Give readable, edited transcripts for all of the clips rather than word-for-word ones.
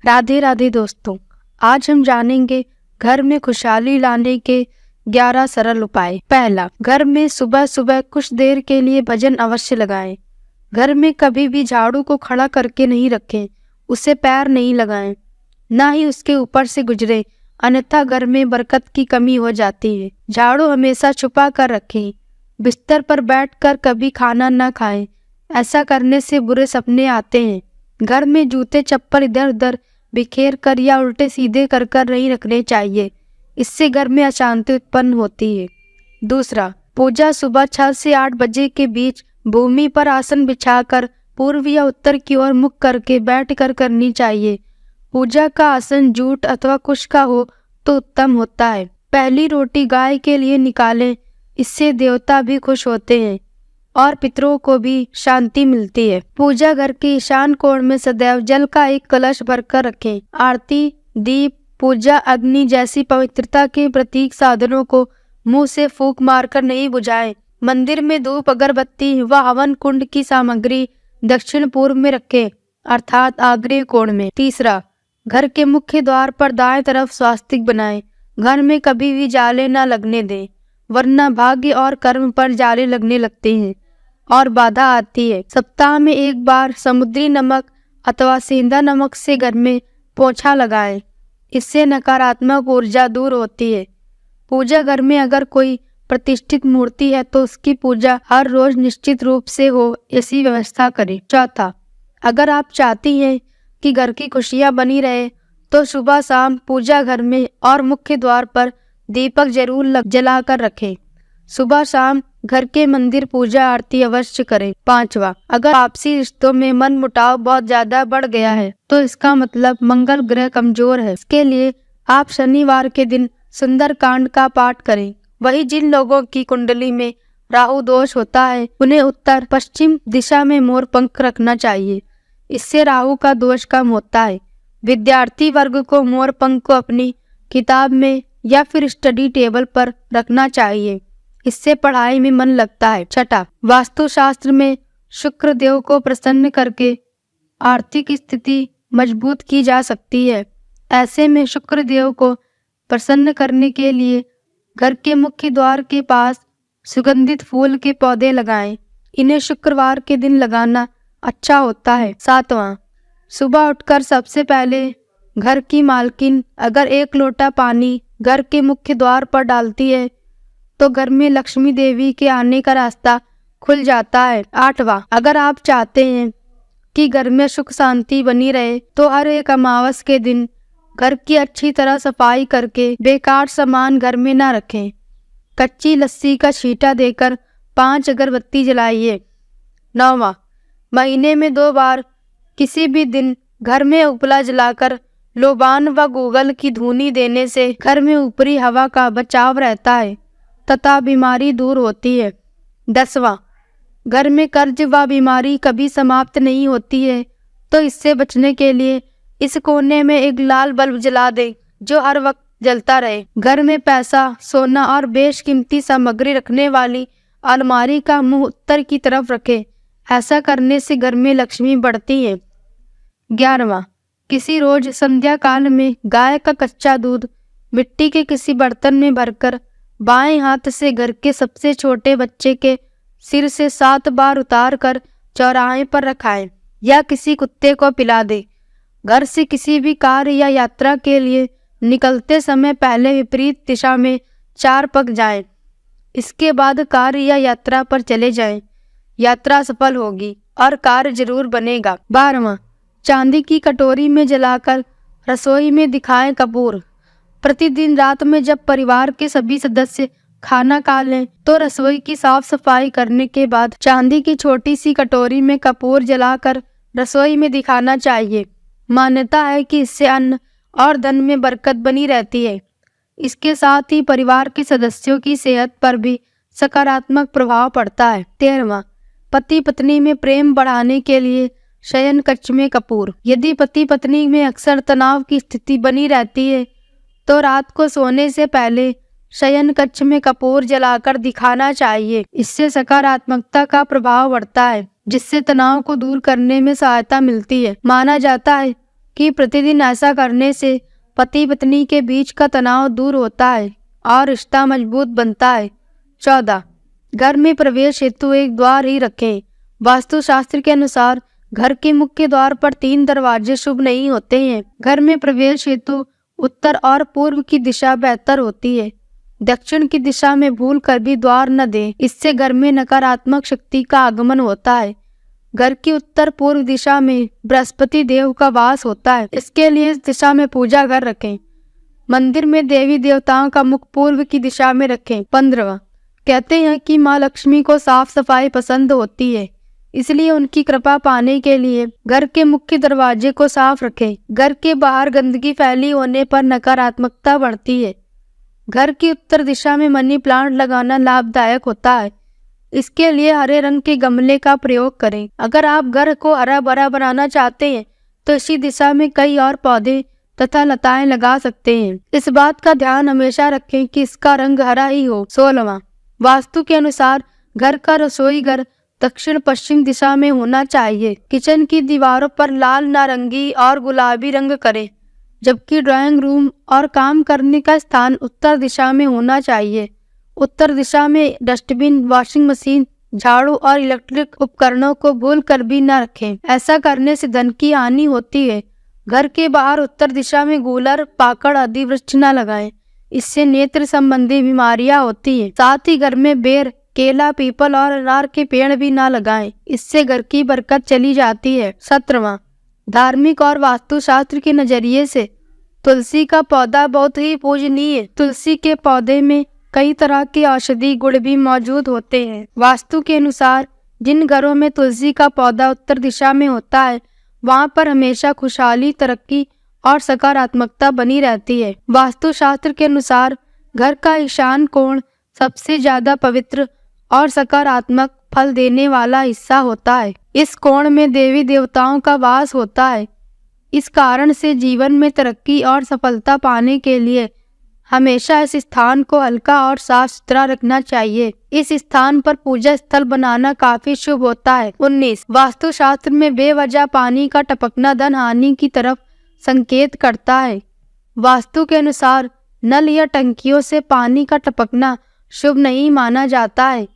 राधे राधे दोस्तों, आज हम जानेंगे घर में खुशहाली लाने के 11 सरल उपाय। पहला, घर में सुबह सुबह कुछ देर के लिए भजन अवश्य लगाएं। घर में कभी भी झाड़ू को खड़ा करके नहीं रखें, उसे पैर नहीं लगाएं, ना ही उसके ऊपर से गुजरे, अन्यथा घर में बरकत की कमी हो जाती है। झाड़ू हमेशा छुपा कर रखें। बिस्तर पर बैठकर कभी खाना न खाएं, ऐसा करने से बुरे सपने आते हैं। घर में जूते चप्पल इधर उधर बिखेर कर या उल्टे सीधे कर नहीं रखने चाहिए, इससे घर में अशांति उत्पन्न होती है। दूसरा, पूजा सुबह 6 से 8 बजे के बीच भूमि पर आसन बिछाकर पूर्व या उत्तर की ओर मुख करके बैठकर करनी चाहिए। पूजा का आसन जूट अथवा कुश का हो तो उत्तम होता है। पहली रोटी गाय के लिए निकालें, इससे देवता भी खुश होते हैं और पितरों को भी शांति मिलती है। पूजा घर के ईशान कोण में सदैव जल का एक कलश भरकर रखें। आरती, दीप, पूजा, अग्नि जैसी पवित्रता के प्रतीक साधनों को मुंह से फूंक मारकर नहीं बुझाएं। मंदिर में धूप, अगरबत्ती व हवन कुंड की सामग्री दक्षिण पूर्व में रखें, अर्थात आग्नेय कोण में। तीसरा, घर के मुख्य द्वार पर दाएं तरफ स्वास्तिक बनाएं। घर में कभी भी जाले न लगने दें, वरना भाग्य और कर्म पर जाले लगने लगते हैं और बाधा आती है। सप्ताह में एक बार समुद्री नमक अथवा सेंधा नमक से घर में पोंछा लगाएं, इससे नकारात्मक ऊर्जा दूर होती है। पूजा घर में अगर कोई प्रतिष्ठित मूर्ति है तो उसकी पूजा हर रोज निश्चित रूप से हो, ऐसी व्यवस्था करें। चौथा, अगर आप चाहती हैं कि घर की खुशियां बनी रहे तो सुबह शाम पूजा घर में और मुख्य द्वार पर दीपक जरूर जला कर रखें। सुबह शाम घर के मंदिर पूजा आरती अवश्य करें। पांचवा, अगर आपसी रिश्तों में मन मुटाव बहुत ज्यादा बढ़ गया है तो इसका मतलब मंगल ग्रह कमजोर है। इसके लिए आप शनिवार के दिन सुंदरकांड का पाठ करें। वही जिन लोगों की कुंडली में राहु दोष होता है उन्हें उत्तर पश्चिम दिशा में मोर पंख रखना चाहिए, इससे राहु का दोष कम होता है। विद्यार्थी वर्ग को मोर पंख को अपनी किताब में या फिर स्टडी टेबल पर रखना चाहिए, इससे पढ़ाई में मन लगता है। छठा, वास्तुशास्त्र में शुक्र देव को प्रसन्न करके आर्थिक स्थिति मजबूत की जा सकती है। ऐसे में शुक्र देव को प्रसन्न करने के लिए घर के मुख्य द्वार के पास सुगंधित फूल के पौधे लगाएं। इन्हें शुक्रवार के दिन लगाना अच्छा होता है। सातवां, सुबह उठकर सबसे पहले घर की मालकिन अगर 1 लोटा पानी घर के मुख्य द्वार पर डालती है तो घर में लक्ष्मी देवी के आने का रास्ता खुल जाता है। आठवां, अगर आप चाहते हैं कि घर में सुख शांति बनी रहे तो हर एक अमावस के दिन घर की अच्छी तरह सफाई करके बेकार सामान घर में ना रखें। कच्ची लस्सी का छींटा देकर 5 अगरबत्ती जलाइए। 9वां, महीने में 2 बार किसी भी दिन घर में उपला जलाकर लोबान व गूगल की धूनी देने से घर में ऊपरी हवा का बचाव रहता है तथा बीमारी दूर होती है। 10वां, घर में कर्ज व बीमारी कभी समाप्त नहीं होती है तो इससे बचने के लिए इस कोने में एक लाल बल्ब जला दें जो हर वक्त जलता रहे। घर में पैसा, सोना और बेशकीमती सामग्री रखने वाली अलमारी का मुंह उत्तर की तरफ रखें, ऐसा करने से घर में लक्ष्मी बढ़ती है। 11वां, किसी रोज संध्या काल में गाय का कच्चा दूध मिट्टी के किसी बर्तन में भरकर बाएं हाथ से घर के सबसे छोटे बच्चे के सिर से 7 बार उतार कर चौराहे पर रखाएं या किसी कुत्ते को पिला दें। घर से किसी भी कार्य या यात्रा के लिए निकलते समय पहले विपरीत दिशा में 4 पग जाएं, इसके बाद कार्य या यात्रा पर चले जाएं। यात्रा सफल होगी और कार्य जरूर बनेगा। 12वां, चांदी की कटोरी में जलाकर रसोई में दिखाएं कपूर। प्रतिदिन रात में जब परिवार के सभी सदस्य खाना खा लें तो रसोई की साफ सफाई करने के बाद चांदी की छोटी सी कटोरी में कपूर जलाकर रसोई में दिखाना चाहिए। मान्यता है कि इससे अन्न और धन में बरकत बनी रहती है। इसके साथ ही परिवार के सदस्यों की सेहत पर भी सकारात्मक प्रभाव पड़ता है। 13वां, पति पत्नी में प्रेम बढ़ाने के लिए शयन कक्ष में कपूर। यदि पति पत्नी में अक्सर तनाव की स्थिति बनी रहती है तो रात को सोने से पहले शयन कक्ष में कपूर जलाकर दिखाना चाहिए, इससे सकारात्मकता का प्रभाव बढ़ता है जिससे तनाव को दूर करने में सहायता मिलती है। माना जाता है कि प्रतिदिन ऐसा करने से पति पत्नी के बीच का तनाव दूर होता है और रिश्ता मजबूत बनता है। 14. घर में प्रवेश हेतु एक द्वार ही रखें। वास्तुशास्त्र के अनुसार घर के मुख्य द्वार पर 3 दरवाजे शुभ नहीं होते हैं। घर में प्रवेश हेतु उत्तर और पूर्व की दिशा बेहतर होती है। दक्षिण की दिशा में भूल कर भी द्वार न दें, इससे घर में नकारात्मक शक्ति का आगमन होता है। घर की उत्तर पूर्व दिशा में बृहस्पति देव का वास होता है, इसके लिए इस दिशा में पूजा घर रखें। मंदिर में देवी देवताओं का मुख पूर्व की दिशा में रखें। 15. कहते हैं कि माँ लक्ष्मी को साफ सफाई पसंद होती है, इसलिए उनकी कृपा पाने के लिए घर के मुख्य दरवाजे को साफ रखें। घर के बाहर गंदगी फैली होने पर नकारात्मकता बढ़ती है। घर की उत्तर दिशा में मनी प्लांट लगाना लाभदायक होता है, इसके लिए हरे रंग के गमले का प्रयोग करें। अगर आप घर को हरा भरा बनाना चाहते हैं तो इसी दिशा में कई और पौधे तथा लताएं लगा सकते हैं। इस बात का ध्यान हमेशा रखें कि इसका रंग हरा ही हो। 16. वास्तु के अनुसार घर का रसोई घर दक्षिण पश्चिम दिशा में होना चाहिए। किचन की दीवारों पर लाल, नारंगी और गुलाबी रंग करें, जबकि ड्राइंग रूम और काम करने का स्थान उत्तर दिशा में होना चाहिए। उत्तर दिशा में डस्टबिन, वॉशिंग मशीन, झाड़ू और इलेक्ट्रिक उपकरणों को भूल कर भी न रखें। ऐसा करने से धन की हानि होती है। घर के बाहर उत्तर दिशा में गूलर, पाकड़ आदि वृक्ष न लगाएं, इससे नेत्र संबंधी बीमारियां होती हैं। साथ ही घर में बेर, केला, पीपल और अनार के पेड़ भी ना लगाएं, इससे घर की बरकत चली जाती है। 17. धार्मिक और वास्तुशास्त्र के नजरिए से तुलसी का पौधा बहुत ही पूजनीय है। तुलसी के पौधे में कई तरह के औषधि गुण भी मौजूद होते हैं। वास्तु के अनुसार जिन घरों में तुलसी का पौधा उत्तर दिशा में होता है, वहां पर हमेशा खुशहाली, तरक्की और सकारात्मकता बनी रहती है। वास्तुशास्त्र के अनुसार घर का ईशान कोण सबसे ज्यादा पवित्र और सकारात्मक फल देने वाला हिस्सा होता है। इस कोण में देवी देवताओं का वास होता है। इस कारण से जीवन में तरक्की और सफलता पाने के लिए हमेशा इस स्थान को हल्का और साफ सुथरा रखना चाहिए। इस स्थान पर पूजा स्थल बनाना काफी शुभ होता है। 19. वास्तुशास्त्र में बेवजह पानी का टपकना धन हानि की तरफ संकेत करता है। वास्तु के अनुसार नल या टंकियों से पानी का टपकना शुभ नहीं माना जाता है।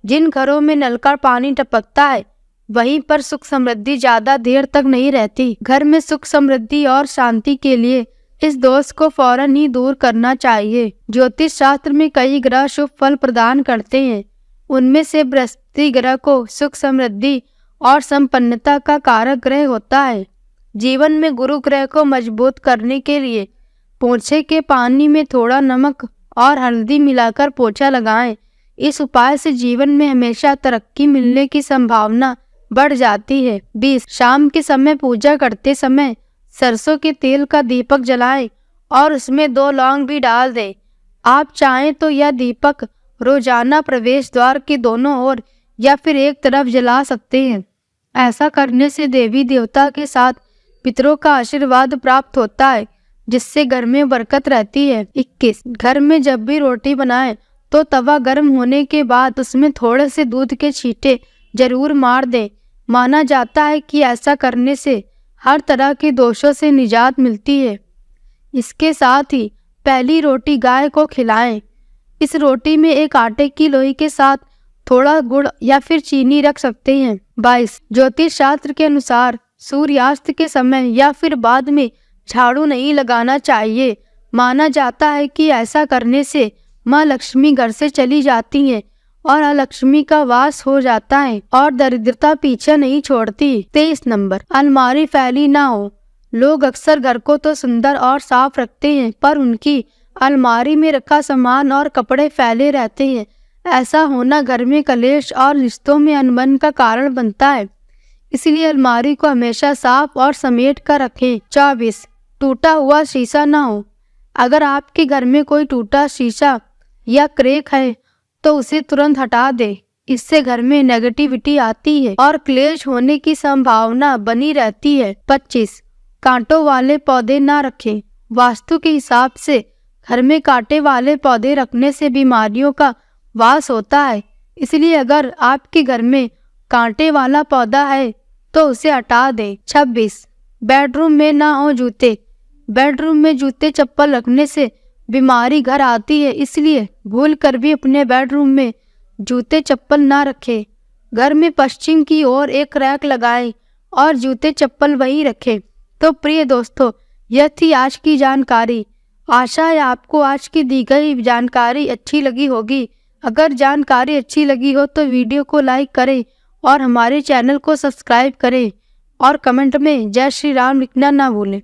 जिन घरों में नल का पानी टपकता है, वहीं पर सुख समृद्धि ज्यादा देर तक नहीं रहती। घर में सुख समृद्धि और शांति के लिए इस दोष को फौरन ही दूर करना चाहिए। ज्योतिष शास्त्र में कई ग्रह शुभ फल प्रदान करते हैं। उनमें से बृहस्पति ग्रह को सुख समृद्धि और संपन्नता का कारक ग्रह होता है। जीवन में गुरु ग्रह को मजबूत करने के लिए पोछे के पानी में थोड़ा नमक और हल्दी मिलाकर पोछा लगाएं। इस उपाय से जीवन में हमेशा तरक्की मिलने की संभावना बढ़ जाती है। 20. शाम के समय पूजा करते समय सरसों के तेल का दीपक जलाएं और उसमें 2 लौंग भी डाल दें। आप चाहें तो यह दीपक रोजाना प्रवेश द्वार के दोनों ओर या फिर एक तरफ जला सकते हैं। ऐसा करने से देवी देवता के साथ पितरों का आशीर्वाद प्राप्त होता है, जिससे घर में बरकत रहती है। 21. घर में जब भी रोटी बनाएं तो तवा गर्म होने के बाद उसमें थोड़े से दूध के छींटे जरूर मार दें। माना जाता है कि ऐसा करने से हर तरह के दोषों से निजात मिलती है। इसके साथ ही पहली रोटी गाय को खिलाएं। इस रोटी में एक आटे की लोई के साथ थोड़ा गुड़ या फिर चीनी रख सकते हैं। 22. ज्योतिष शास्त्र के अनुसार सूर्यास्त के समय या फिर बाद में झाड़ू नहीं लगाना चाहिए। माना जाता है कि ऐसा करने से माँ लक्ष्मी घर से चली जाती हैं और अलक्ष्मी का वास हो जाता है और दरिद्रता पीछे नहीं छोड़ती। 23 नंबर, अलमारी फैली ना हो। लोग अक्सर घर को तो सुंदर और साफ रखते हैं, पर उनकी अलमारी में रखा सामान और कपड़े फैले रहते हैं। ऐसा होना घर में कलेश और रिश्तों में अनबन का कारण बनता है। इसलिए अलमारी को हमेशा साफ और समेट कर रखें। 24. टूटा हुआ शीशा ना हो। अगर आपके घर में कोई टूटा शीशा या क्रैक है तो उसे तुरंत हटा दे। इससे घर में नेगेटिविटी आती है और क्लेश होने की संभावना बनी रहती है। 25. कांटों वाले पौधे ना रखें। वास्तु के हिसाब से घर में कांटे वाले पौधे रखने से बीमारियों का वास होता है। इसलिए अगर आपके घर में कांटे वाला पौधा है तो उसे हटा दें। 26. बेडरूम में ना हो जूते। बेडरूम में जूते चप्पल रखने से बीमारी घर आती है, इसलिए भूल कर भी अपने बेडरूम में जूते चप्पल ना रखें। घर में पश्चिम की ओर एक रैक लगाएं और जूते चप्पल वहीं रखें। तो प्रिय दोस्तों, यह थी आज की जानकारी। आशा है आपको आज की दी गई जानकारी अच्छी लगी होगी। अगर जानकारी अच्छी लगी हो तो वीडियो को लाइक करें और हमारे चैनल को सब्सक्राइब करें और कमेंट में जय श्री राम लिखना ना भूलें।